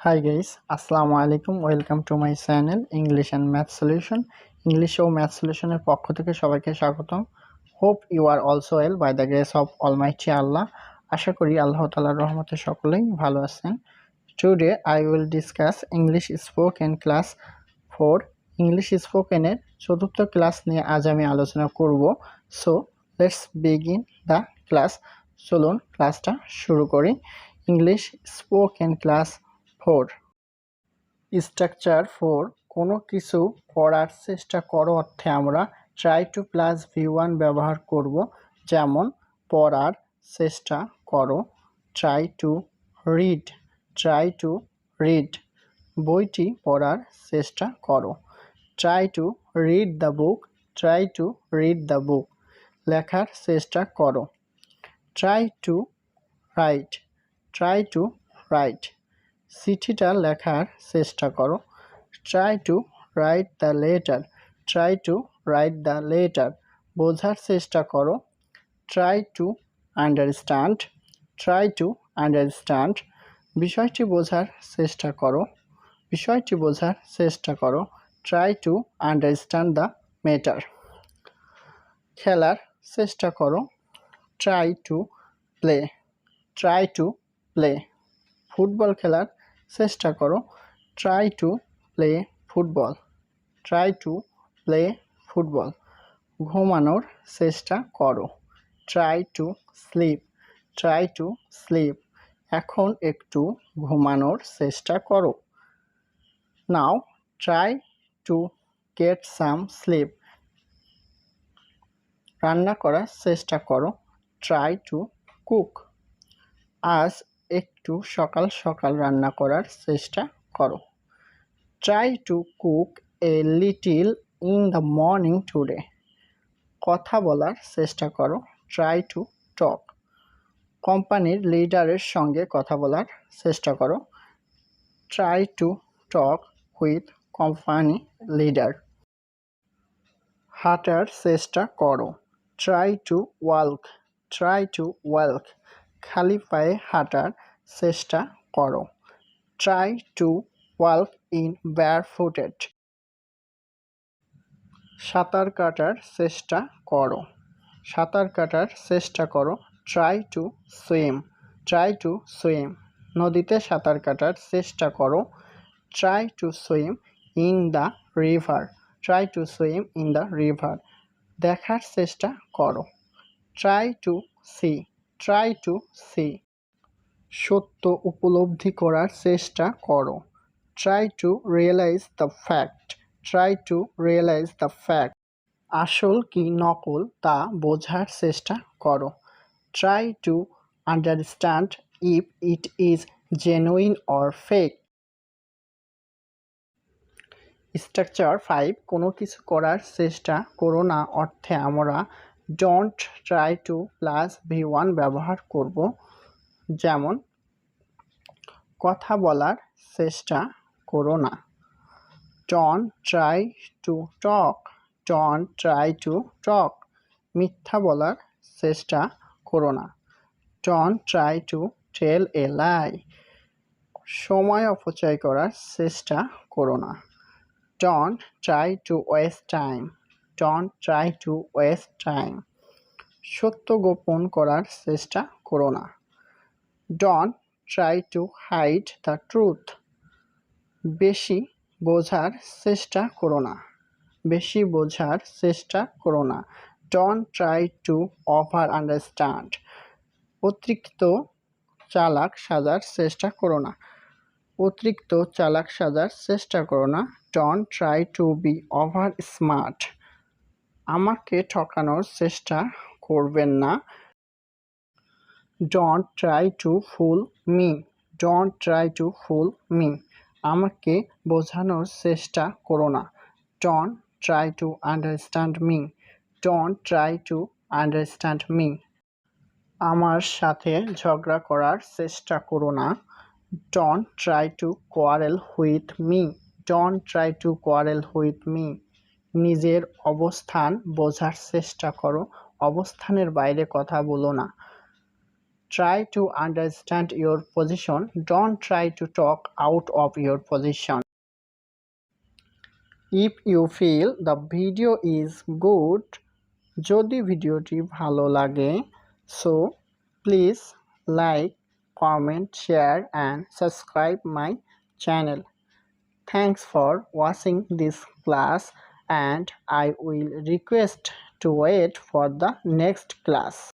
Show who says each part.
Speaker 1: Hi guys, Assalamu alaikum. Welcome to my channel English and Math Solution. English O Math Solution এর পক্ষ থেকে সবাইকে স্বাগতম। Hope you are also well by the grace of Almighty Allah. আশা করি আল্লাহ তাআলার রহমতে সকলেই ভালো আছেন। Today I will discuss English spoken class 4. English spoken এর চতুর্থ ক্লাস নিয়ে আজ আমি আলোচনা করব। So let's begin the class. চলুন ক্লাসটা শুরু করি। English spoken class 4. স্ট্রাকচার 4 কোনো কিছু করার চেষ্টা করো অর্থে আমরা ট্রাই টু প্লাস V1 ব্যবহার করব। যেমন পড়ার চেষ্টা করো, ট্রাই টু রিড, বইটি পড়ার চেষ্টা করো, try to read the book, লেখার চেষ্টা করো, ট্রাই টু রাইট, চিঠিটা লেখার চেষ্টা করো, try two write the letter, বোঝার চেষ্টা করো, ট্রাই টু আন্ডারস্ট্যান্ড, বিষয়টি বোঝার চেষ্টা করো, try to understand the matter, খেলার চেষ্টা করো, ট্রাই টু প্লে, ফুটবল খেলার চেষ্টা করো, ট্রাই টু প্লে ফুটবল, ঘুমানোর চেষ্টা করো, ট্রাই টু স্লিপ, এখন একটু ঘুমানোর চেষ্টা করো, now try to get some sleep, রান্না করার চেষ্টা করো, ট্রাই টু কুক, আজ একটু সকাল সকাল রান্না করার চেষ্টা করো, try to cook a little in the morning today, কথা বলার চেষ্টা করো, ট্রাই টু টক, কোম্পানির লিডারের সঙ্গে কথা বলার চেষ্টা করো, try to talk with company leader, হাঁটার চেষ্টা করো, ট্রাই টু ওয়াক, খালি পায়ে হাঁটার চেষ্টা করো, ট্রাই টু ওয়াক ইন ব্যারফুটেড, সাঁতার কাটার চেষ্টা করো, ট্রাই টু সুইম, নদীতে সাঁতার কাটার চেষ্টা করো, try to swim in the river, দেখার চেষ্টা করো, ট্রাই টু সি, সত্য উপলব্ধি করার চেষ্টা করো, try to realise the fact, আসল কি নকল তা বোঝার চেষ্টা করো, try to understand if it is genuine or fake. Structure 5 কোনো কিছু করার চেষ্টা করো না অর্থে আমরা don't try two plus V1 ব্যবহার করব। যেমন কথা বলার চেষ্টা করো না, ডোন্ট ট্রাই টু টক, মিথ্যা বলার চেষ্টা করো না, don't try to tell a lie, সময় অপচয় করার চেষ্টা করো না, don't try to waste time, সত্য গোপন করার চেষ্টা করো না, don't try to hide the truth, বেশি বোঝার চেষ্টা করো না, don't try to over understand, অতিরিক্ত চালাক সাজার চেষ্টা করো না, don't try to be over smart, আমাকে ঠকানোর চেষ্টা করবেন না, don't try to fool me, আমাকে বোঝানোর চেষ্টা করো না, don't try to understand me, আমার সাথে ঝগড়া করার চেষ্টা করো না, don't try to quarrel with me, নিজের অবস্থান বোঝার চেষ্টা করো, অবস্থানের বাইরে কথা বলো না, Try to understand your position. Don't try to talk out of your position. If you feel the video is good, যদি ভিডিওটি ভালো লাগে, so please like, comment, share and subscribe my channel. Thanks for watching this class and I will request to wait for the next class.